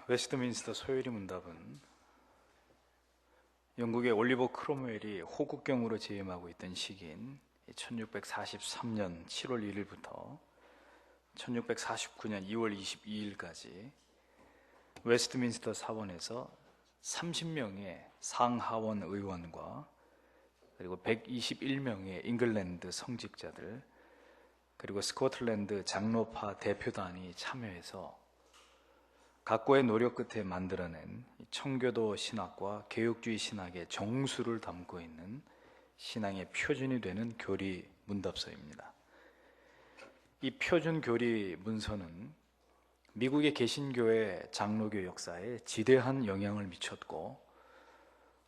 웨스트민스터 소요리 문답은 영국의 올리버 크롬웰이 호국경으로 재임하고 있던 시기인 1643년 7월 1일부터 1649년 2월 22일까지 웨스트민스터 사원에서 30명의 상하원 의원과 그리고 121명의 잉글랜드 성직자들 그리고 스코틀랜드 장로파 대표단이 참여해서 각고의 노력 끝에 만들어낸 청교도 신학과 개혁주의 신학의 정수를 담고 있는 신앙의 표준이 되는 교리 문답서입니다. 이 표준 교리 문서는 미국의 개신교의 장로교 역사에 지대한 영향을 미쳤고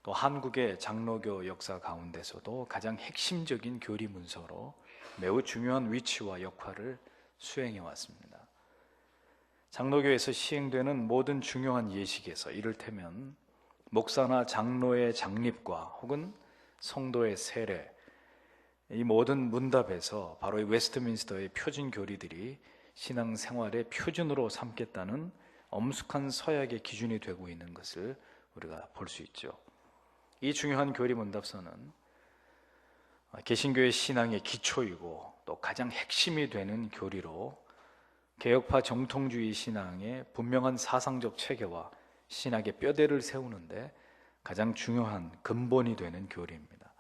또 한국의 장로교 역사 가운데서도 가장 핵심적인 교리 문서로 매우 중요한 위치와 역할을 수행해 왔습니다. 장로교에서 시행되는 모든 중요한 예식에서 이를테면 목사나 장로의 장립과 혹은 성도의 세례, 이 모든 문답에서 바로 이 웨스트민스터의 표준 교리들이 신앙생활의 표준으로 삼겠다는 엄숙한 서약의 기준이 되고 있는 것을 우리가 볼 수 있죠. 이 중요한 교리 문답서는 개신교의 신앙의 기초이고 또 가장 핵심이 되는 교리로 개혁파 정통주의 신앙의 분명한 사상적 체계와 신학의 뼈대를 세우는데 가장 중요한 근본이 되는 교리입니다.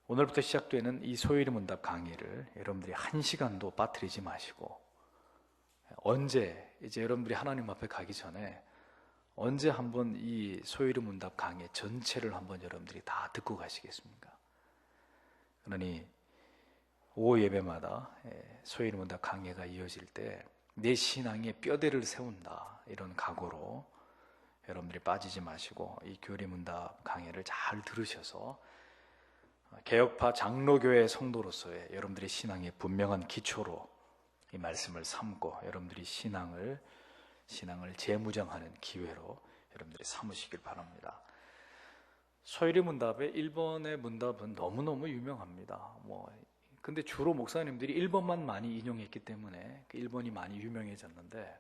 오늘부터 시작되는 이 소요리 문답 강의를 여러분들이 1시간도 빠뜨리지 마시고 언제 이제 여러분들이 하나님 앞에 가기 전에 언제 한번 이 소요리 문답 강의 전체를 한번 여러분들이 다 듣고 가시겠습니까? 그러니 오후 예배마다 소요리 문답 강의가 이어질 때 내 신앙의 뼈대를 세운다 이런 각오로 여러분들이 빠지지 마시고 이 교리 문답 강의를 잘 들으셔서 개혁파 장로교회 성도로서의 여러분들의 신앙의 분명한 기초로 이 말씀을 삼고 여러분들이 신앙을 재무장하는 기회로 여러분들이 삼으시길 바랍니다. 소요리 문답의 1번의 문답은 너무너무 유명합니다. 근데 주로 목사님들이 1번만 많이 인용했기 때문에 그 1번이 많이 유명해졌는데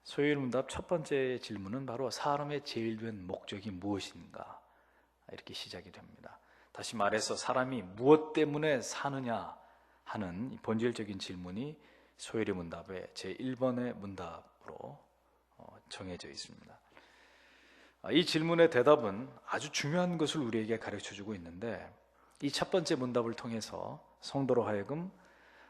소요리 문답 첫 번째 질문은 바로 사람의 제일 된 목적이 무엇인가 이렇게 시작이 됩니다. 다시 말해서 사람이 무엇 때문에 사느냐 하는 본질적인 질문이 소요리 문답의 제1번의 문답으로 정해져 있습니다. 이 질문의 대답은 아주 중요한 것을 우리에게 가르쳐주고 있는데 이 첫 번째 문답을 통해서 성도로 하여금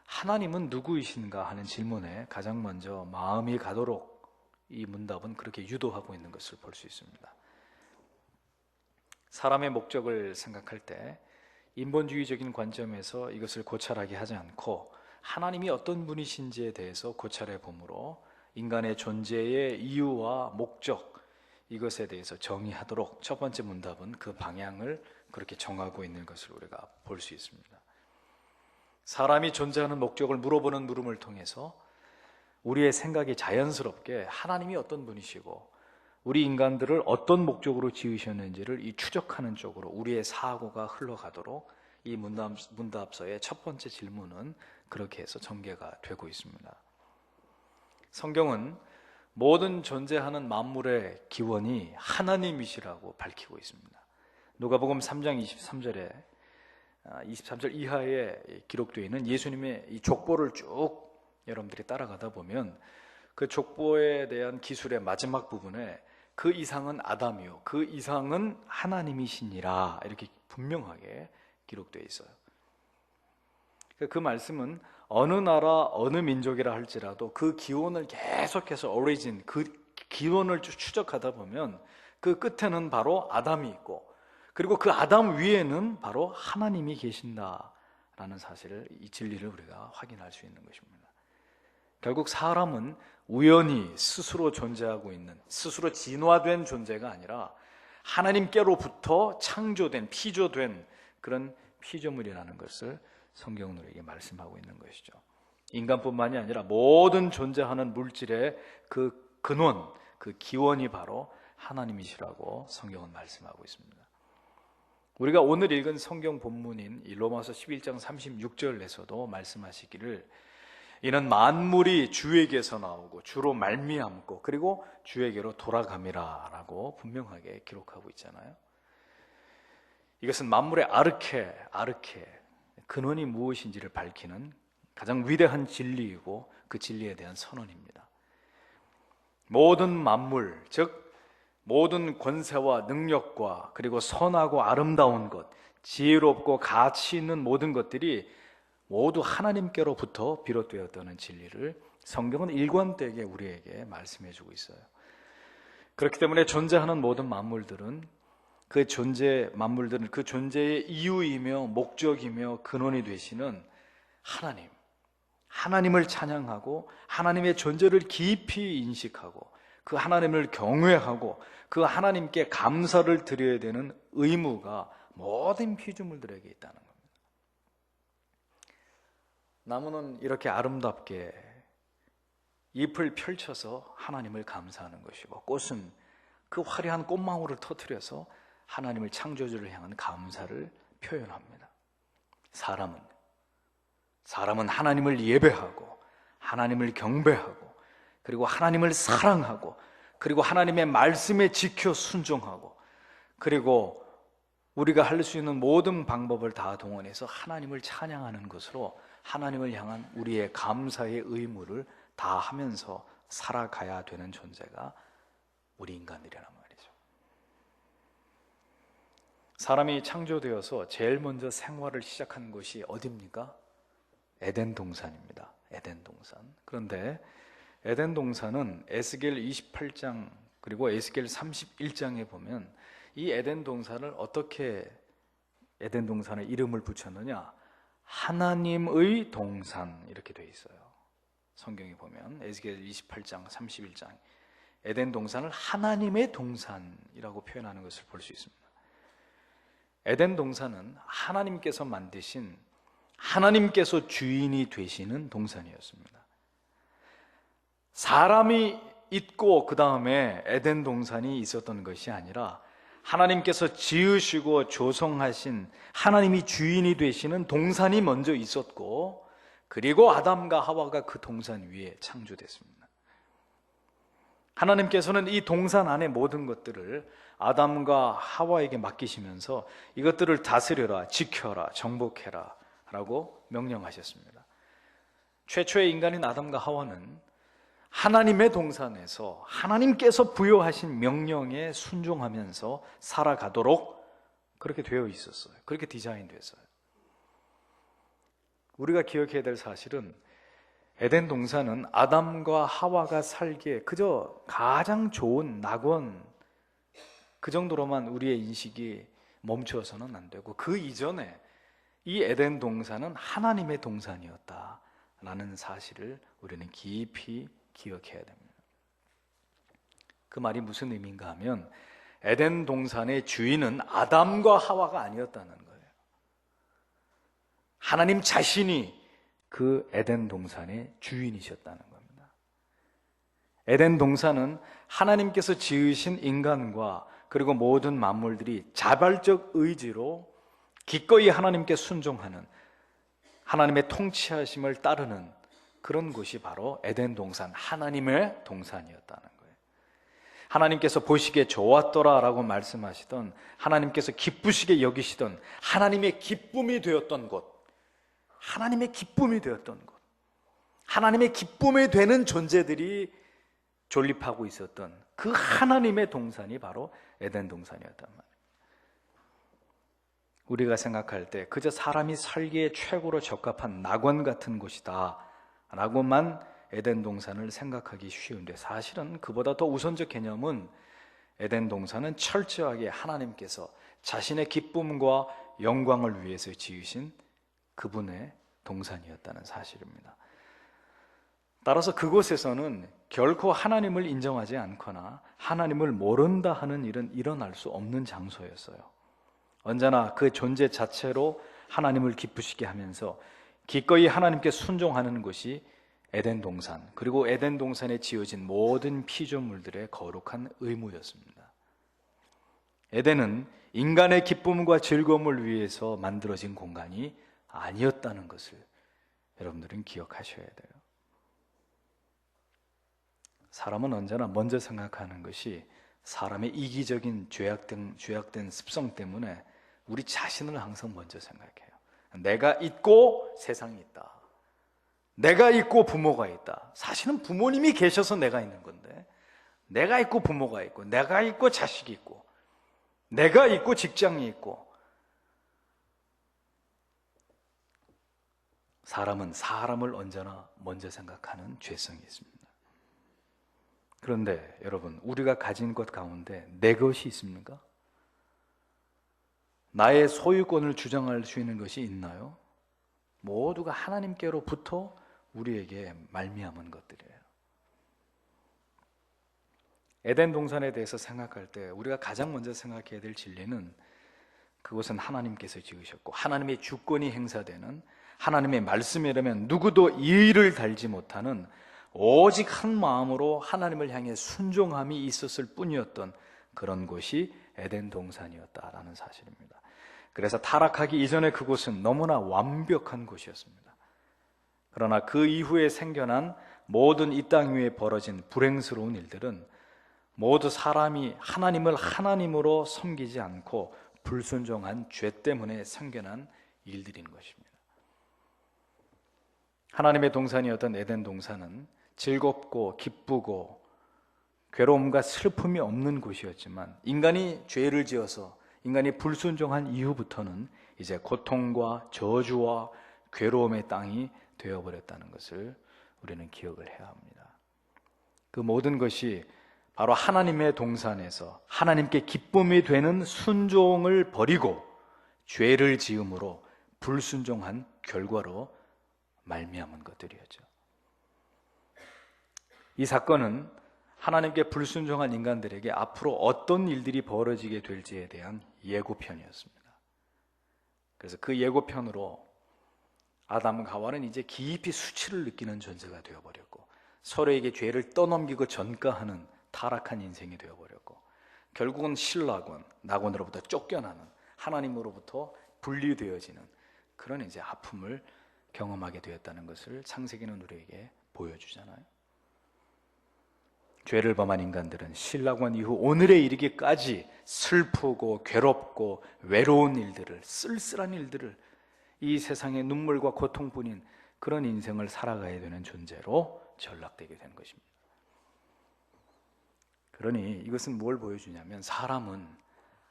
하나님은 누구이신가 하는 질문에 가장 먼저 마음이 가도록 이 문답은 그렇게 유도하고 있는 것을 볼 수 있습니다. 사람의 목적을 생각할 때 인본주의적인 관점에서 이것을 고찰하게 하지 않고 하나님이 어떤 분이신지에 대해서 고찰해 보므로 인간의 존재의 이유와 목적 이것에 대해서 정의하도록 첫 번째 문답은 그 방향을 그렇게 정하고 있는 것을 우리가 볼 수 있습니다. 사람이 존재하는 목적을 물어보는 물음을 통해서 우리의 생각이 자연스럽게 하나님이 어떤 분이시고 우리 인간들을 어떤 목적으로 지으셨는지를 이 추적하는 쪽으로 우리의 사고가 흘러가도록 이 문답서의 첫 번째 질문은 그렇게 해서 전개가 되고 있습니다. 성경은 모든 존재하는 만물의 기원이 하나님이시라고 밝히고 있습니다. 누가복음 3장 23절 이하에 기록되어 있는 예수님의 이 족보를 쭉 여러분들이 따라가다 보면 그 족보에 대한 기술의 마지막 부분에 그 이상은 아담이요 그 이상은 하나님이시니라 이렇게 분명하게 기록되어 있어요. 그 말씀은 어느 나라 어느 민족이라 할지라도 그 기원을 계속해서 오리진 그 기원을 추적하다 보면 그 끝에는 바로 아담이 있고 그리고 그 아담 위에는 바로 하나님이 계신다라는 사실을 이 진리를 우리가 확인할 수 있는 것입니다. 결국 사람은 우연히 스스로 존재하고 있는 스스로 진화된 존재가 아니라 하나님께로부터 창조된 피조된 그런 피조물이라는 것을 성경은 우리에게 말씀하고 있는 것이죠. 인간뿐만이 아니라 모든 존재하는 물질의 그 근원, 그 기원이 바로 하나님이시라고 성경은 말씀하고 있습니다. 우리가 오늘 읽은 성경 본문인 이 로마서 11장 36절에서도 말씀하시기를 이는 만물이 주에게서 나오고 주로 말미암고 그리고 주에게로 돌아감이라 라고 분명하게 기록하고 있잖아요. 이것은 만물의 아르케, 근원이 무엇인지를 밝히는 가장 위대한 진리이고 그 진리에 대한 선언입니다. 모든 만물, 즉 모든 권세와 능력과 그리고 선하고 아름다운 것, 지혜롭고 가치 있는 모든 것들이 모두 하나님께로부터 비롯되었다는 진리를 성경은 일관되게 우리에게 말씀해 주고 있어요. 그렇기 때문에 존재하는 모든 만물들은 그 존재의 이유이며 목적이며 근원이 되시는 하나님을 찬양하고 하나님의 존재를 깊이 인식하고 그 하나님을 경외하고 그 하나님께 감사를 드려야 되는 의무가 모든 피조물들에게 있다는 겁니다. 나무는 이렇게 아름답게 잎을 펼쳐서 하나님을 감사하는 것이고 꽃은 그 화려한 꽃망울을 터뜨려서 하나님을 창조주를 향한 감사를 표현합니다. 사람은 하나님을 예배하고 하나님을 경배하고 그리고 하나님을 사랑하고 그리고 하나님의 말씀에 지켜 순종하고 그리고 우리가 할 수 있는 모든 방법을 다 동원해서 하나님을 찬양하는 것으로 하나님을 향한 우리의 감사의 의무를 다 하면서 살아가야 되는 존재가 우리 인간들이란 말이죠. 사람이 창조되어서 제일 먼저 생활을 시작한 곳이 어디입니까? 에덴 동산입니다. 에덴 동산. 그런데 에덴 동산은 에스겔 28장 그리고 에스겔 31장에 보면 이 에덴 동산을 어떻게 에덴 동산에 이름을 붙였느냐? 하나님의 동산 이렇게 되어 있어요. 성경에 보면 에스겔 28장 31장 에덴 동산을 하나님의 동산이라고 표현하는 것을 볼 수 있습니다. 에덴 동산은 하나님께서 만드신 하나님께서 주인이 되시는 동산이었습니다. 사람이 있고 그 다음에 에덴 동산이 있었던 것이 아니라 하나님께서 지으시고 조성하신 하나님이 주인이 되시는 동산이 먼저 있었고 그리고 아담과 하와가 그 동산 위에 창조됐습니다. 하나님께서는 이 동산 안의 모든 것들을 아담과 하와에게 맡기시면서 이것들을 다스려라, 지켜라, 정복해라 라고 명령하셨습니다. 최초의 인간인 아담과 하와는 하나님의 동산에서 하나님께서 부여하신 명령에 순종하면서 살아가도록 그렇게 되어 있었어요. 그렇게 디자인됐어요. 우리가 기억해야 될 사실은 에덴 동산은 아담과 하와가 살기에 그저 가장 좋은 낙원 그 정도로만 우리의 인식이 멈추어서는 안 되고 그 이전에 이 에덴 동산은 하나님의 동산이었다라는 사실을 우리는 깊이 기억해야 됩니다. 그 말이 무슨 의미인가 하면 에덴 동산의 주인은 아담과 하와가 아니었다는 거예요. 하나님 자신이 그 에덴 동산의 주인이셨다는 겁니다. 에덴 동산은 하나님께서 지으신 인간과 그리고 모든 만물들이 자발적 의지로 기꺼이 하나님께 순종하는 하나님의 통치하심을 따르는 그런 곳이 바로 에덴 동산, 하나님의 동산이었다는 거예요. 하나님께서 보시기에 좋았더라라고 말씀하시던 하나님께서 기쁘시게 여기시던 하나님의 기쁨이 되었던 곳, 하나님의 기쁨이 되었던 곳, 하나님의 기쁨이 되는 존재들이 존립하고 있었던 그 하나님의 동산이 바로 에덴 동산이었단 말이에요. 우리가 생각할 때 그저 사람이 살기에 최고로 적합한 낙원 같은 곳이다 라고만 에덴 동산을 생각하기 쉬운데 사실은 그보다 더 우선적 개념은 에덴 동산은 철저하게 하나님께서 자신의 기쁨과 영광을 위해서 지으신 그분의 동산이었다는 사실입니다. 따라서 그곳에서는 결코 하나님을 인정하지 않거나 하나님을 모른다 하는 일은 일어날 수 없는 장소였어요. 언제나 그 존재 자체로 하나님을 기쁘시게 하면서 기꺼이 하나님께 순종하는 것이 에덴 동산, 그리고 에덴 동산에 지어진 모든 피조물들의 거룩한 의무였습니다. 에덴은 인간의 기쁨과 즐거움을 위해서 만들어진 공간이 아니었다는 것을 여러분들은 기억하셔야 돼요. 사람은 언제나 먼저 생각하는 것이 사람의 이기적인 죄악된 습성 때문에 우리 자신을 항상 먼저 생각해요. 내가 있고 세상이 있다. 내가 있고 부모가 있다. 사실은 부모님이 계셔서 내가 있는 건데, 내가 있고 부모가 있고, 내가 있고 자식이 있고, 내가 있고 직장이 있고, 사람은 사람을 언제나 먼저 생각하는 죄성이 있습니다. 그런데 여러분, 우리가 가진 것 가운데 내 것이 있습니까? 나의 소유권을 주장할 수 있는 것이 있나요? 모두가 하나님께로부터 우리에게 말미암은 것들이에요. 에덴 동산에 대해서 생각할 때 우리가 가장 먼저 생각해야 될 진리는, 그것은 하나님께서 지으셨고 하나님의 주권이 행사되는, 하나님의 말씀이라면 누구도 이의를 달지 못하는 오직 한 마음으로 하나님을 향해 순종함이 있었을 뿐이었던 그런 곳이 에덴 동산이었다라는 사실입니다. 그래서 타락하기 이전에 그곳은 너무나 완벽한 곳이었습니다. 그러나 그 이후에 생겨난 모든 이 땅 위에 벌어진 불행스러운 일들은 모두 사람이 하나님을 하나님으로 섬기지 않고 불순종한 죄 때문에 생겨난 일들인 것입니다. 하나님의 동산이었던 에덴 동산은 즐겁고 기쁘고 괴로움과 슬픔이 없는 곳이었지만, 인간이 죄를 지어서 인간이 불순종한 이후부터는 이제 고통과 저주와 괴로움의 땅이 되어버렸다는 것을 우리는 기억을 해야 합니다. 그 모든 것이 바로 하나님의 동산에서 하나님께 기쁨이 되는 순종을 버리고 죄를 지음으로 불순종한 결과로 말미암은 것들이었죠. 이 사건은 하나님께 불순종한 인간들에게 앞으로 어떤 일들이 벌어지게 될지에 대한 예고편이었습니다. 그래서 그 예고편으로 아담과 하와는 이제 깊이 수치를 느끼는 존재가 되어버렸고, 서로에게 죄를 떠넘기고 전가하는 타락한 인생이 되어버렸고, 결국은 신라곤, 낙원으로부터 쫓겨나는, 하나님으로부터 분리되어지는 그런 이제 아픔을 경험하게 되었다는 것을 창세기는 우리에게 보여주잖아요. 죄를 범한 인간들은 신라곤 이후 오늘에 이르기까지 슬프고 괴롭고 외로운 일들을, 쓸쓸한 일들을, 이 세상의 눈물과 고통뿐인 그런 인생을 살아가야 되는 존재로 전락되게 된 것입니다. 그러니 이것은 뭘 보여주냐면, 사람은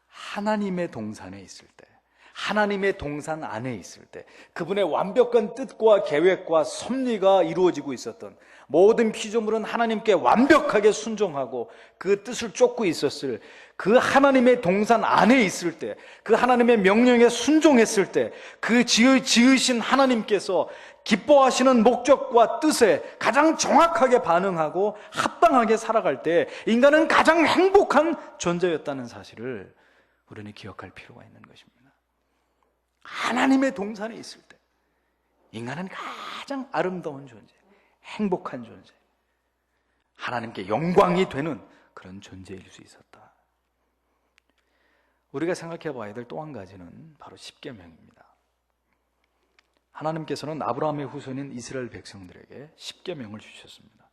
하나님의 동산에 있을 때, 하나님의 동산 안에 있을 때, 그분의 완벽한 뜻과 계획과 섭리가 이루어지고 있었던, 모든 피조물은 하나님께 완벽하게 순종하고 그 뜻을 쫓고 있었을 그 하나님의 동산 안에 있을 때, 그 하나님의 명령에 순종했을 때, 그 지으신 하나님께서 기뻐하시는 목적과 뜻에 가장 정확하게 반응하고 합당하게 살아갈 때 인간은 가장 행복한 존재였다는 사실을 우리는 기억할 필요가 있는 것입니다. 하나님의 동산에 있을 때 인간은 가장 아름다운 존재, 행복한 존재, 하나님께 영광이 되는 그런 존재일 수 있었다. 우리가 생각해 봐야 될 또 한 가지는 바로 십계명입니다. 하나님께서는 아브라함의 후손인 이스라엘 백성들에게 십계명을 주셨습니다.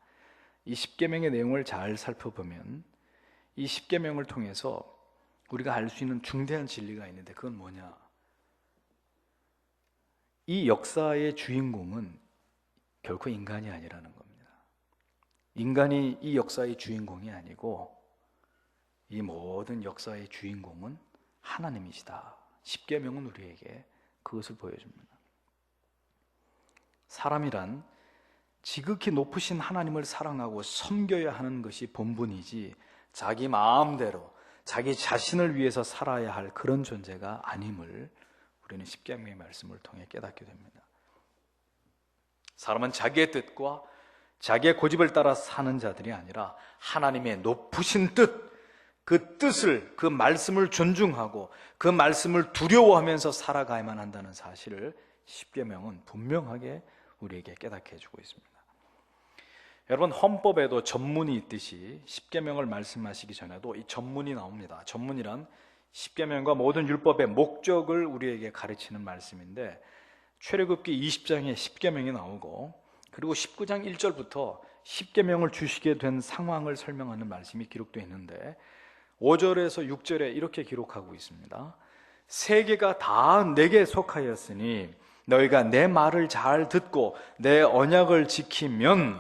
이 십계명의 내용을 잘 살펴보면 이 십계명을 통해서 우리가 알 수 있는 중대한 진리가 있는데, 그건 뭐냐? 이 역사의 주인공은 결코 인간이 아니라는 겁니다. 인간이 이 역사의 주인공이 아니고 이 모든 역사의 주인공은 하나님이시다. 십계명은 우리에게 그것을 보여줍니다. 사람이란 지극히 높으신 하나님을 사랑하고 섬겨야 하는 것이 본분이지, 자기 마음대로 자기 자신을 위해서 살아야 할 그런 존재가 아님을 우리는 십계명의 말씀을 통해 깨닫게 됩니다. 사람은 자기의 뜻과 자기의 고집을 따라 사는 자들이 아니라 하나님의 높으신 뜻, 그 뜻을, 그 말씀을 존중하고 그 말씀을 두려워하면서 살아가야만 한다는 사실을 십계명은 분명하게 우리에게 깨닫게 해주고 있습니다. 여러분, 헌법에도 전문이 있듯이 십계명을 말씀하시기 전에도 이 전문이 나옵니다. 전문이란 십계명과 모든 율법의 목적을 우리에게 가르치는 말씀인데, 출애굽기 20장에 십계명이 나오고 그리고 19장 1절부터 십계명을 주시게 된 상황을 설명하는 말씀이 기록되어 있는데 5절에서 6절에 이렇게 기록하고 있습니다. 세계가 다 내게 속하였으니 너희가 내 말을 잘 듣고 내 언약을 지키면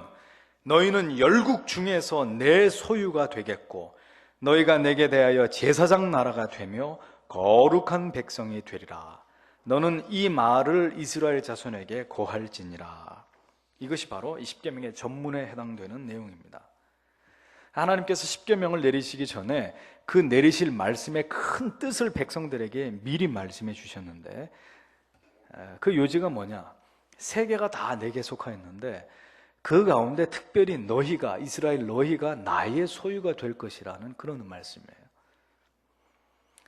너희는 열국 중에서 내 소유가 되겠고 너희가 내게 대하여 제사장 나라가 되며 거룩한 백성이 되리라. 너는 이 말을 이스라엘 자손에게 고할지니라. 이것이 바로 이 십계명의 전문에 해당되는 내용입니다. 하나님께서 십계명을 내리시기 전에 그 내리실 말씀의 큰 뜻을 백성들에게 미리 말씀해 주셨는데 그 요지가 뭐냐? 세계가 다 내게 속하였는데 그 가운데 특별히 너희가, 이스라엘 너희가 나의 소유가 될 것이라는 그런 말씀이에요.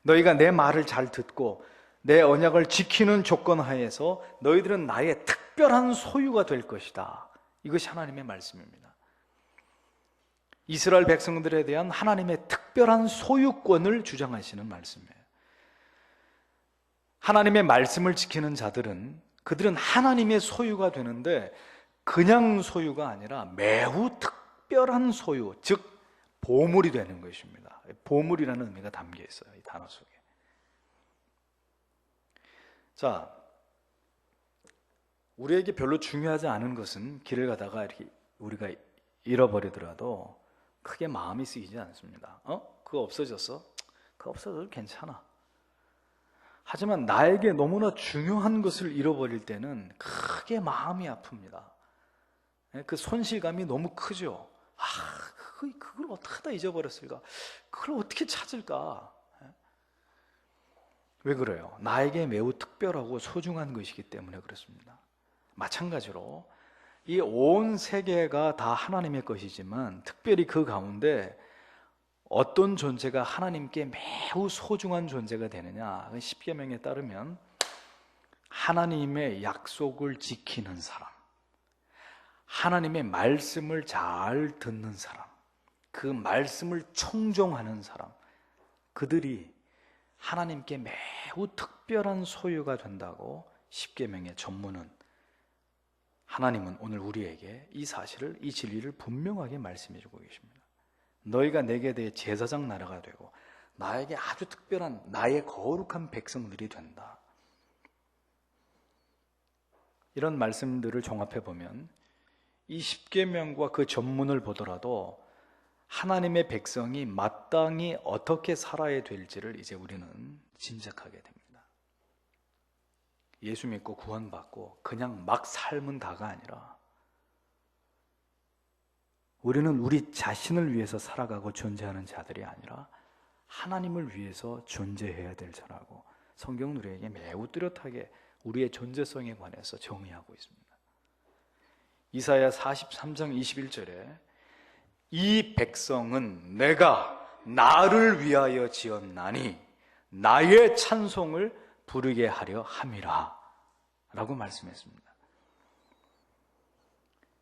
너희가 내 말을 잘 듣고 내 언약을 지키는 조건 하에서 너희들은 나의 특별한 소유가 될 것이다. 이것이 하나님의 말씀입니다. 이스라엘 백성들에 대한 하나님의 특별한 소유권을 주장하시는 말씀이에요. 하나님의 말씀을 지키는 자들은 그들은 하나님의 소유가 되는데 그냥 소유가 아니라 매우 특별한 소유, 즉 보물이 되는 것입니다. 보물이라는 의미가 담겨 있어요, 이 단어 속에. 자, 우리에게 별로 중요하지 않은 것은 길을 가다가 이렇게 우리가 잃어버리더라도 크게 마음이 쓰이지 않습니다. 그거 없어졌어? 그거 없어져도 괜찮아. 하지만 나에게 너무나 중요한 것을 잃어버릴 때는 크게 마음이 아픕니다. 그 손실감이 너무 크죠. 그걸 어떻게 하다 잊어버렸을까? 그걸 어떻게 찾을까? 왜 그래요? 나에게 매우 특별하고 소중한 것이기 때문에 그렇습니다. 마찬가지로 이 온 세계가 다 하나님의 것이지만 특별히 그 가운데 어떤 존재가 하나님께 매우 소중한 존재가 되느냐? 십계명에 따르면 하나님의 약속을 지키는 사람, 하나님의 말씀을 잘 듣는 사람, 그 말씀을 청종하는 사람, 그들이 하나님께 매우 특별한 소유가 된다고 십계명의 전문은, 하나님은 오늘 우리에게 이 사실을, 이 진리를 분명하게 말씀해 주고 계십니다. 너희가 내게 대해 제사장 나라가 되고 나에게 아주 특별한 나의 거룩한 백성들이 된다. 이런 말씀들을 종합해 보면 이 십계명과 그 전문을 보더라도 하나님의 백성이 마땅히 어떻게 살아야 될지를 이제 우리는 짐작하게 됩니다. 예수 믿고 구원받고 그냥 막 살면 다가 아니라 우리는 우리 자신을 위해서 살아가고 존재하는 자들이 아니라 하나님을 위해서 존재해야 될 자라고 성경은 우리에게 매우 뚜렷하게 우리의 존재성에 관해서 정의하고 있습니다. 이사야 43장 21절에 이 백성은 내가 나를 위하여 지었나니 나의 찬송을 부르게 하려 함이라 라고 말씀했습니다.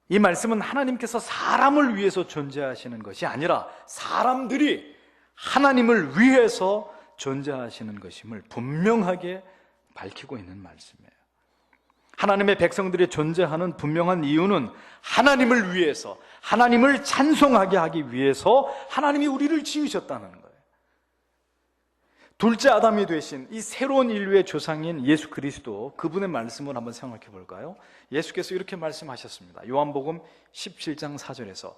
이 말씀은 하나님께서 사람을 위해서 존재하시는 것이 아니라 사람들이 하나님을 위해서 존재하시는 것임을 분명하게 밝히고 있는 말씀이에요. 하나님의 백성들이 존재하는 분명한 이유는 하나님을 위해서, 하나님을 찬송하게 하기 위해서 하나님이 우리를 지으셨다는 거예요. 둘째 아담이 되신 이 새로운 인류의 조상인 예수 그리스도, 그분의 말씀을 한번 생각해 볼까요? 예수께서 이렇게 말씀하셨습니다. 요한복음 17장 4절에서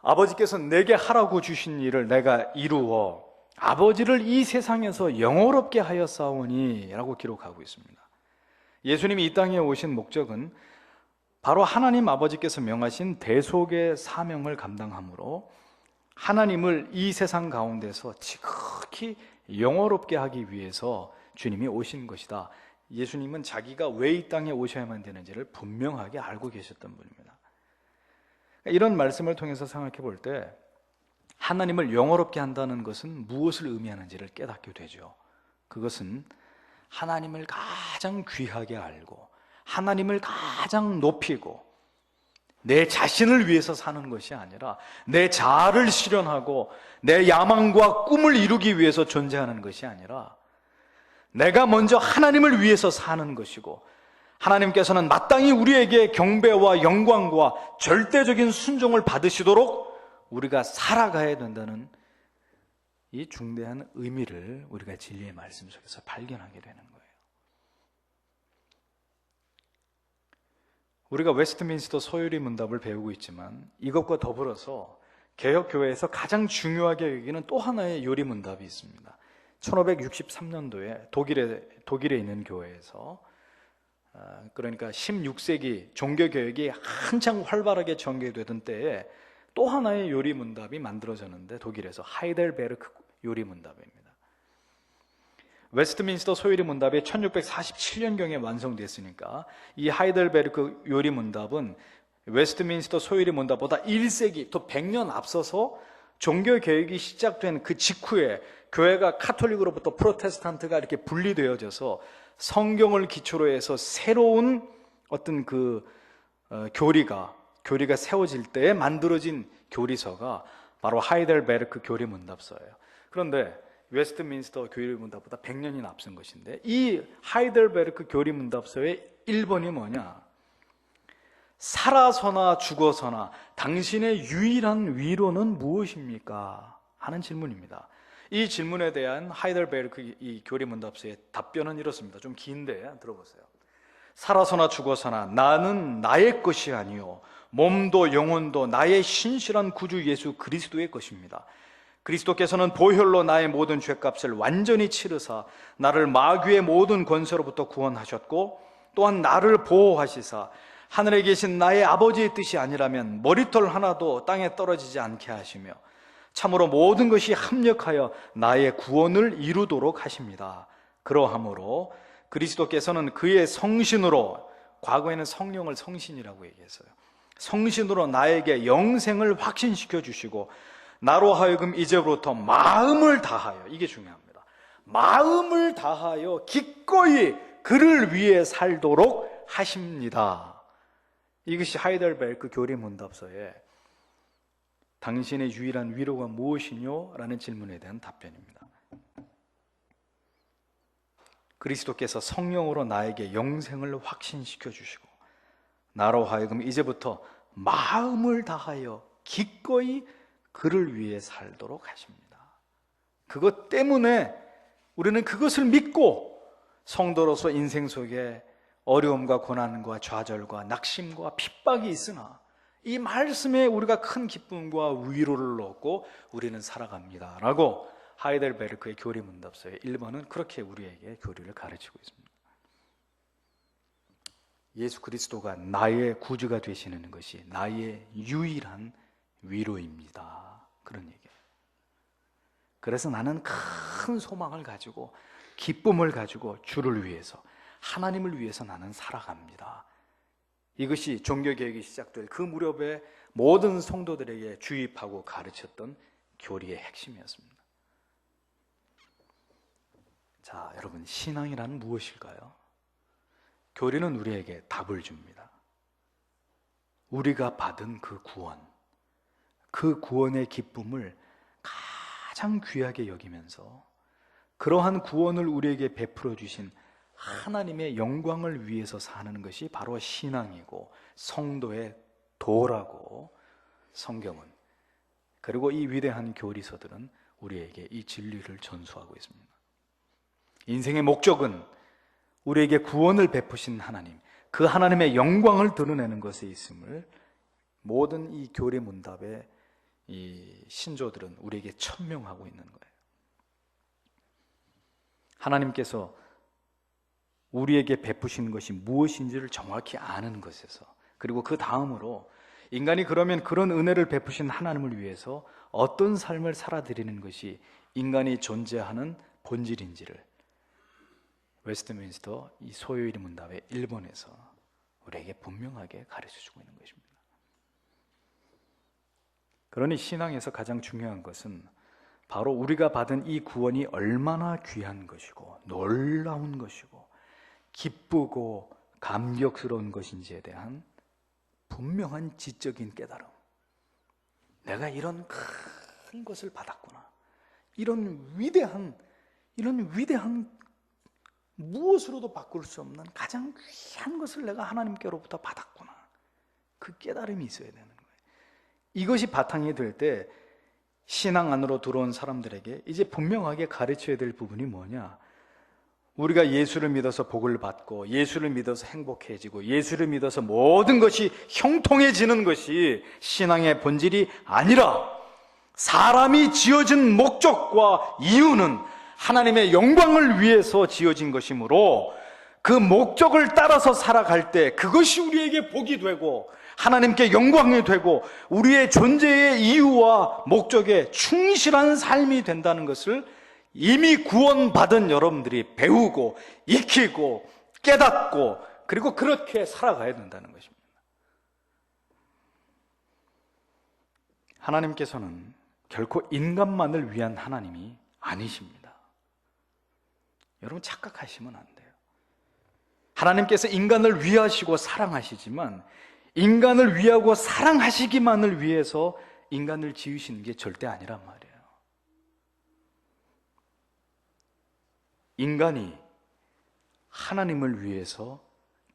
아버지께서 내게 하라고 주신 일을 내가 이루어 아버지를 이 세상에서 영원롭게 하였사오니 라고 기록하고 있습니다. 예수님이 이 땅에 오신 목적은 바로 하나님 아버지께서 명하신 대속의 사명을 감당함으로 하나님을 이 세상 가운데서 지극히 영원롭게 하기 위해서 주님이 오신 것이다. 예수님은 자기가 왜 이 땅에 오셔야만 되는지를 분명하게 알고 계셨던 분입니다. 이런 말씀을 통해서 생각해 볼 때 하나님을 영원롭게 한다는 것은 무엇을 의미하는지를 깨닫게 되죠. 그것은 하나님을 가장 귀하게 알고 하나님을 가장 높이고 내 자신을 위해서 사는 것이 아니라 내 자아를 실현하고 내 야망과 꿈을 이루기 위해서 존재하는 것이 아니라 내가 먼저 하나님을 위해서 사는 것이고 하나님께서는 마땅히 우리에게 경배와 영광과 절대적인 순종을 받으시도록 우리가 살아가야 된다는 이 중대한 의미를 우리가 진리의 말씀 속에서 발견하게 되는 거예요. 우리가 웨스트민스터 소요리 문답을 배우고 있지만 이것과 더불어서 개혁교회에서 가장 중요하게 여기는 또 하나의 요리 문답이 있습니다. 1563년도에 독일에 있는 교회에서, 그러니까 16세기 종교개혁이 한창 활발하게 전개되던 때에 또 하나의 요리 문답이 만들어졌는데, 독일에서 하이델베르크 요리 문답입니다. 웨스트민스터 소요리 문답이 1647년경에 완성됐으니까 이 하이델베르크 요리 문답은 웨스트민스터 소요리 문답보다 1세기 또 100년 앞서서 종교개혁이 시작된 그 직후에 교회가 카톨릭으로부터 프로테스탄트가 이렇게 분리되어져서 성경을 기초로 해서 새로운 어떤 교리가 세워질 때에 만들어진 교리서가 바로 하이델베르크 교리 문답서예요. 그런데 웨스트민스터 교리 문답보다 100년이 앞선 것인데, 이 하이델베르크 교리 문답서의 1번이 뭐냐? 살아서나 죽어서나 당신의 유일한 위로는 무엇입니까? 하는 질문입니다. 이 질문에 대한 하이델베르크 이 교리 문답서의 답변은 이렇습니다. 좀 긴데 들어보세요. 살아서나 죽어서나 나는 나의 것이 아니요 몸도 영혼도 나의 신실한 구주 예수 그리스도의 것입니다. 그리스도께서는 보혈로 나의 모든 죄값을 완전히 치르사 나를 마귀의 모든 권세로부터 구원하셨고, 또한 나를 보호하시사 하늘에 계신 나의 아버지의 뜻이 아니라면 머리털 하나도 땅에 떨어지지 않게 하시며 참으로 모든 것이 합력하여 나의 구원을 이루도록 하십니다. 그러하므로 그리스도께서는 그의 성신으로, 과거에는 성령을 성신이라고 얘기했어요. 성신으로 나에게 영생을 확신시켜 주시고 나로 하여금 이제부터 마음을 다하여, 이게 중요합니다. 마음을 다하여 기꺼이 그를 위해 살도록 하십니다. 이것이 하이델베르크 교리 문답서에 당신의 유일한 위로가 무엇이뇨? 라는 질문에 대한 답변입니다. 그리스도께서 성령으로 나에게 영생을 확신시켜 주시고 나로 하여금 이제부터 마음을 다하여 기꺼이 그를 위해 살도록 하십니다. 그것 때문에 우리는 그것을 믿고 성도로서 인생 속에 어려움과 고난과 좌절과 낙심과 핍박이 있으나 이 말씀에 우리가 큰 기쁨과 위로를 얻고 우리는 살아갑니다 라고 하이델베르크의 교리 문답서의 1번은 그렇게 우리에게 교리를 가르치고 있습니다. 예수 그리스도가 나의 구주가 되시는 것이 나의 유일한 위로입니다. 그런 얘기예요. 그래서 나는 큰 소망을 가지고 기쁨을 가지고 주를 위해서, 하나님을 위해서 나는 살아갑니다. 이것이 종교개혁이 시작될 그 무렵에 모든 성도들에게 주입하고 가르쳤던 교리의 핵심이었습니다. 자, 여러분, 신앙이란 무엇일까요? 교리는 우리에게 답을 줍니다. 우리가 받은 그 구원, 그 구원의 기쁨을 가장 귀하게 여기면서 그러한 구원을 우리에게 베풀어 주신 하나님의 영광을 위해서 사는 것이 바로 신앙이고 성도의 도라고 성경은, 그리고 이 위대한 교리서들은 우리에게 이 진리를 전수하고 있습니다. 인생의 목적은 우리에게 구원을 베푸신 하나님, 그 하나님의 영광을 드러내는 것에 있음을 모든 이 교리 문답의 이 신조들은 우리에게 천명하고 있는 거예요. 하나님께서 우리에게 베푸신 것이 무엇인지를 정확히 아는 것에서, 그리고 그 다음으로 인간이 그러면 그런 은혜를 베푸신 하나님을 위해서 어떤 삶을 살아드리는 것이 인간이 존재하는 본질인지를 웨스트민스터 이 소요리 문답의 1번에서 우리에게 분명하게 가르쳐주고 있는 것입니다. 그러니 신앙에서 가장 중요한 것은 바로 우리가 받은 이 구원이 얼마나 귀한 것이고 놀라운 것이고 기쁘고 감격스러운 것인지에 대한 분명한 지적인 깨달음. 내가 이런 큰 것을 받았구나. 이런 위대한 무엇으로도 바꿀 수 없는 가장 귀한 것을 내가 하나님께로부터 받았구나. 그 깨달음이 있어야 되는 거예요. 이것이 바탕이 될 때 신앙 안으로 들어온 사람들에게 이제 분명하게 가르쳐야 될 부분이 뭐냐? 우리가 예수를 믿어서 복을 받고 예수를 믿어서 행복해지고 예수를 믿어서 모든 것이 형통해지는 것이 신앙의 본질이 아니라, 사람이 지어진 목적과 이유는 하나님의 영광을 위해서 지어진 것이므로 그 목적을 따라서 살아갈 때 그것이 우리에게 복이 되고 하나님께 영광이 되고 우리의 존재의 이유와 목적에 충실한 삶이 된다는 것을 이미 구원받은 여러분들이 배우고 익히고 깨닫고 그리고 그렇게 살아가야 된다는 것입니다. 하나님께서는 결코 인간만을 위한 하나님이 아니십니다. 여러분 착각하시면 안 돼요. 하나님께서 인간을 위하시고 사랑하시지만 인간을 위하고 사랑하시기만을 위해서 인간을 지으시는 게 절대 아니란 말이에요. 인간이 하나님을 위해서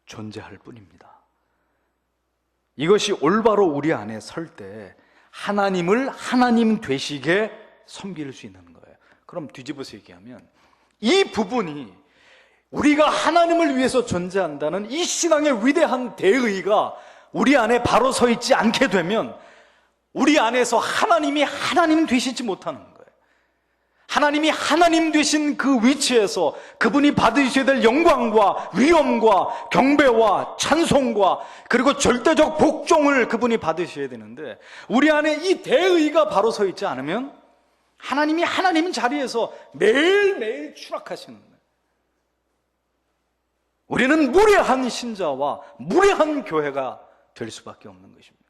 존재할 뿐입니다. 이것이 올바로 우리 안에 설 때 하나님을 하나님 되시게 섬길 수 있는 거예요. 그럼 뒤집어서 얘기하면 이 부분이 우리가 하나님을 위해서 존재한다는 이 신앙의 위대한 대의가 우리 안에 바로 서 있지 않게 되면 우리 안에서 하나님이 하나님 되시지 못하는 거예요. 하나님이 하나님 되신 그 위치에서 그분이 받으셔야 될 영광과 위엄과 경배와 찬송과 그리고 절대적 복종을 그분이 받으셔야 되는데 우리 안에 이 대의가 바로 서 있지 않으면 하나님이 하나님 자리에서 매일매일 추락하시는 거예요. 우리는 무례한 신자와 무례한 교회가 될 수밖에 없는 것입니다.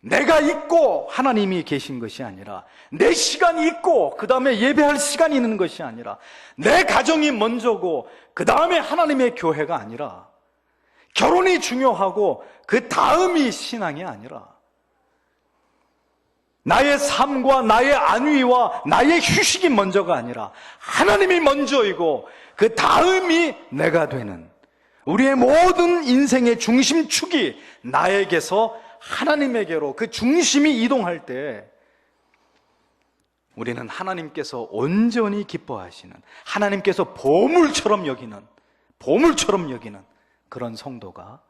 내가 있고 하나님이 계신 것이 아니라 내 시간이 있고 그 다음에 예배할 시간이 있는 것이 아니라 내 가정이 먼저고 그 다음에 하나님의 교회가 아니라 결혼이 중요하고 그 다음이 신앙이 아니라 나의 삶과 나의 안위와 나의 휴식이 먼저가 아니라 하나님이 먼저이고 그 다음이 내가 되는 우리의 모든 인생의 중심축이 나에게서 하나님에게로 그 중심이 이동할 때 우리는 하나님께서 온전히 기뻐하시는 하나님께서 보물처럼 여기는 그런 성도가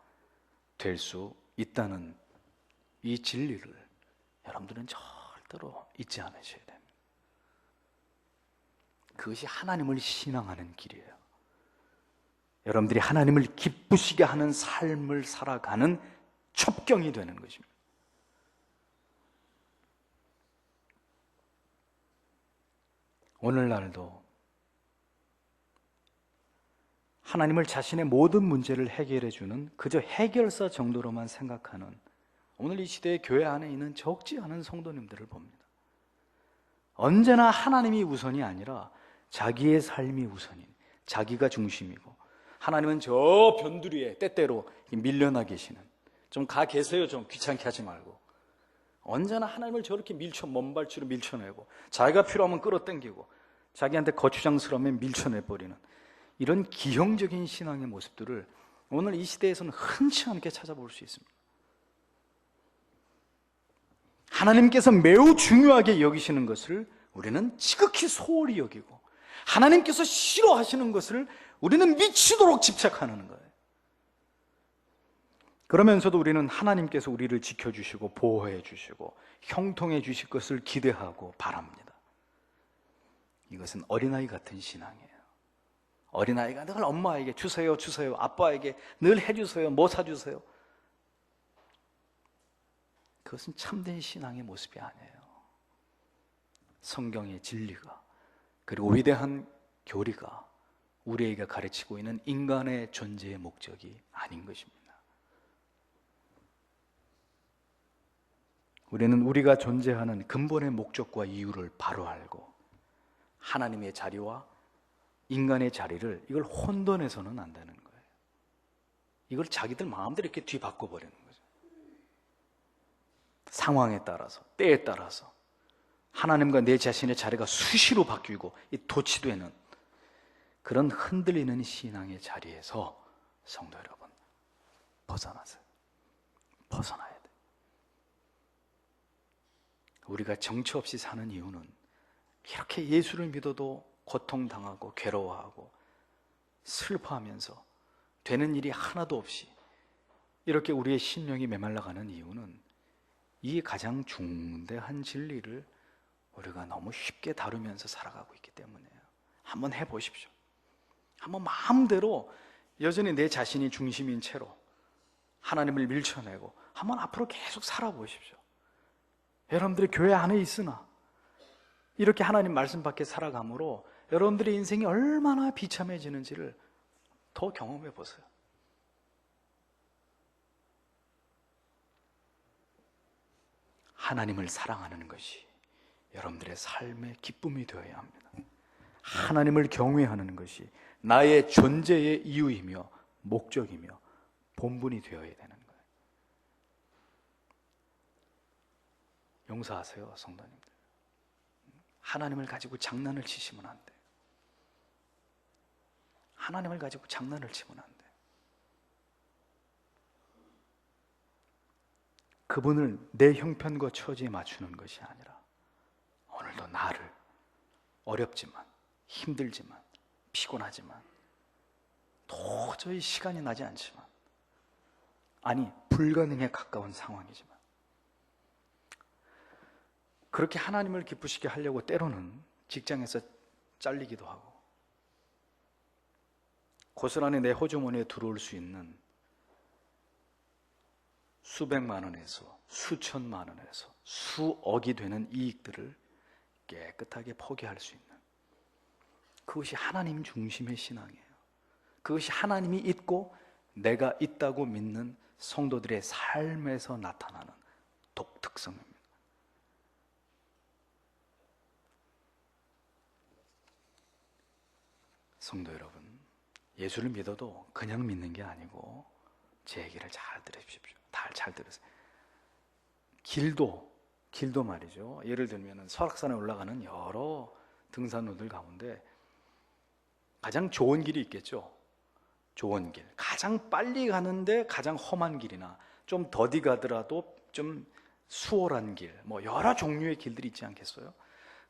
될 수 있다는 이 진리를 여러분들은 절대로 잊지 않으셔야 됩니다. 그것이 하나님을 신앙하는 길이에요. 여러분들이 하나님을 기쁘시게 하는 삶을 살아가는 첩경이 되는 것입니다. 오늘날도 하나님을 자신의 모든 문제를 해결해 주는 그저 해결사 정도로만 생각하는 오늘 이 시대의 교회 안에 있는 적지 않은 성도님들을 봅니다. 언제나 하나님이 우선이 아니라 자기의 삶이 우선인, 자기가 중심이고 하나님은 저 변두리에 때때로 밀려나 계시는, 좀 가 계세요, 좀 귀찮게 하지 말고. 언제나 하나님을 저렇게 먼발치로 밀쳐내고 자기가 필요하면 끌어당기고 자기한테 거추장스러우면 밀쳐내버리는 이런 기형적인 신앙의 모습들을 오늘 이 시대에서는 흔치 않게 찾아볼 수 있습니다. 하나님께서 매우 중요하게 여기시는 것을 우리는 지극히 소홀히 여기고 하나님께서 싫어하시는 것을 우리는 미치도록 집착하는 거예요. 그러면서도 우리는 하나님께서 우리를 지켜주시고 보호해 주시고 형통해 주실 것을 기대하고 바랍니다. 이것은 어린아이 같은 신앙이에요. 어린아이가 늘 엄마에게 주세요, 아빠에게 늘 해주세요, 뭐 사주세요. 그것은 참된 신앙의 모습이 아니에요. 성경의 진리가 그리고 위대한 교리가 우리에게 가르치고 있는 인간의 존재의 목적이 아닌 것입니다. 우리는 우리가 존재하는 근본의 목적과 이유를 바로 알고 하나님의 자리와 인간의 자리를 이걸 혼돈해서는 안 되는 거예요. 이걸 자기들 마음대로 이렇게 뒤바꿔버리는 거죠. 상황에 따라서, 때에 따라서 하나님과 내 자신의 자리가 수시로 바뀌고 도치되는 그런 흔들리는 신앙의 자리에서 성도 여러분, 벗어나세요. 벗어나야 돼요. 우리가 정처 없이 사는 이유는 이렇게 예수를 믿어도 고통당하고 괴로워하고 슬퍼하면서 되는 일이 하나도 없이 이렇게 우리의 심령이 메말라가는 이유는 이 가장 중대한 진리를 우리가 너무 쉽게 다루면서 살아가고 있기 때문이에요. 한번 해보십시오. 한번 마음대로 여전히 내 자신이 중심인 채로 하나님을 밀쳐내고 한번 앞으로 계속 살아보십시오. 여러분들이 교회 안에 있으나 이렇게 하나님 말씀 밖에 살아감으로 여러분들의 인생이 얼마나 비참해지는지를 더 경험해 보세요. 하나님을 사랑하는 것이 여러분들의 삶의 기쁨이 되어야 합니다. 하나님을 경외하는 것이 나의 존재의 이유이며 목적이며 본분이 되어야 되는 거예요. 용서하세요, 성도님들. 하나님을 가지고 장난을 치시면 안 돼요. 하나님을 가지고 장난을 치면 안 돼요. 그분을 내 형편과 처지에 맞추는 것이 아니라 오늘도 나를 어렵지만 힘들지만 피곤하지만 도저히 시간이 나지 않지만 아니 불가능에 가까운 상황이지만 그렇게 하나님을 기쁘시게 하려고 때로는 직장에서 잘리기도 하고 고스란히 내 호주머니에 들어올 수 있는 수백만 원에서 수천만 원에서 수억이 되는 이익들을 깨끗하게 포기할 수 있는 그것이 하나님 중심의 신앙이에요. 그것이 하나님이 있고 내가 있다고 믿는 성도들의 삶에서 나타나는 독특성입니다. 성도 여러분, 예수를 믿어도 그냥 믿는 게 아니고 제 얘기를 잘 들으십시오. 잘 들으세요. 길도 말이죠. 예를 들면 설악산에 올라가는 여러 등산로들 가운데 가장 좋은 길이 있겠죠. 좋은 길, 가장 빨리 가는데 가장 험한 길이나 좀 더디 가더라도 좀 수월한 길, 뭐 여러 종류의 길들이 있지 않겠어요?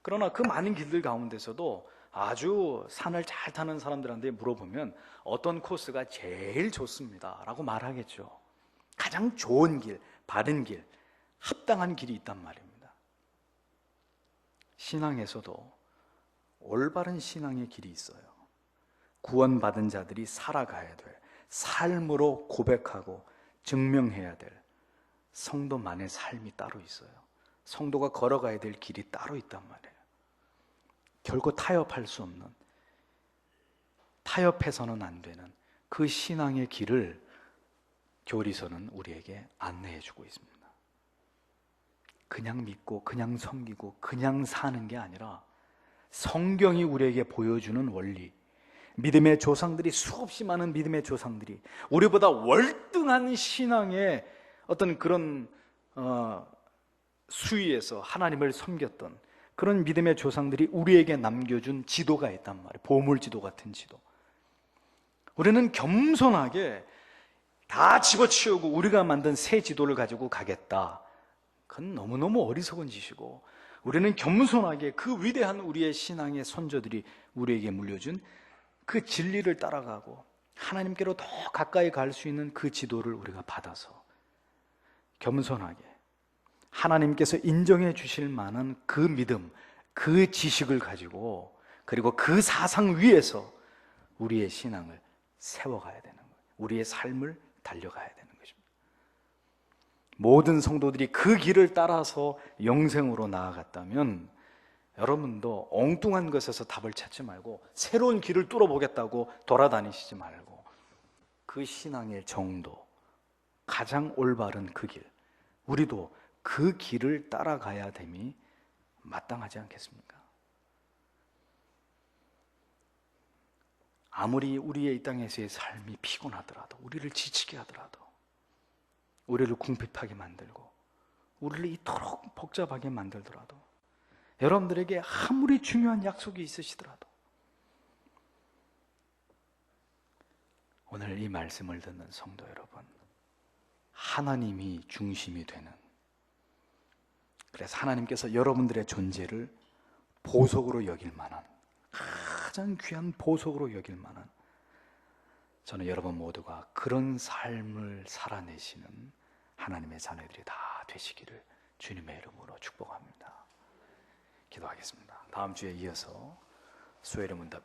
그러나 그 많은 길들 가운데서도 아주 산을 잘 타는 사람들한테 물어보면 어떤 코스가 제일 좋습니다 라고 말하겠죠. 가장 좋은 길, 바른 길, 합당한 길이 있단 말입니다. 신앙에서도 올바른 신앙의 길이 있어요. 구원받은 자들이 살아가야 될, 삶으로 고백하고 증명해야 될 성도만의 삶이 따로 있어요. 성도가 걸어가야 될 길이 따로 있단 말이에요. 결코 타협할 수 없는, 타협해서는 안 되는 그 신앙의 길을 교리서는 우리에게 안내해 주고 있습니다. 그냥 믿고 그냥 섬기고 그냥 사는 게 아니라 성경이 우리에게 보여주는 원리, 믿음의 조상들이, 수없이 많은 믿음의 조상들이 우리보다 월등한 신앙의 어떤 그런 수위에서 하나님을 섬겼던 그런 믿음의 조상들이 우리에게 남겨준 지도가 있단 말이에요. 보물지도 같은 지도. 우리는 겸손하게 다 집어치우고 우리가 만든 새 지도를 가지고 가겠다. 그건 너무너무 어리석은 짓이고, 우리는 겸손하게 그 위대한 우리의 신앙의 선조들이 우리에게 물려준 그 진리를 따라가고 하나님께로 더 가까이 갈 수 있는 그 지도를 우리가 받아서 겸손하게 하나님께서 인정해 주실 만한 그 믿음, 그 지식을 가지고, 그리고 그 사상 위에서 우리의 신앙을 세워가야 되는 거예요. 우리의 삶을 달려가야 되는 것입니다. 모든 성도들이 그 길을 따라서 영생으로 나아갔다면 여러분도 엉뚱한 것에서 답을 찾지 말고 새로운 길을 뚫어보겠다고 돌아다니시지 말고 그 신앙의 정도, 가장 올바른 그 길, 우리도 그 길을 따라가야 됨이 마땅하지 않겠습니까? 아무리 우리의 이 땅에서의 삶이 피곤하더라도, 우리를 지치게 하더라도, 우리를 궁핍하게 만들고 우리를 이토록 복잡하게 만들더라도, 여러분들에게 아무리 중요한 약속이 있으시더라도 오늘 이 말씀을 듣는 성도 여러분, 하나님이 중심이 되는, 그래서 하나님께서 여러분들의 존재를 보석으로 여길 만한, 가장 귀한 보석으로 여길 만한, 저는 여러분 모두가 그런 삶을 살아내시는 하나님의 자녀들이 다 되시기를 주님의 이름으로 축복합니다. 기도하겠습니다. 다음 주에 이어서 수요일의 문답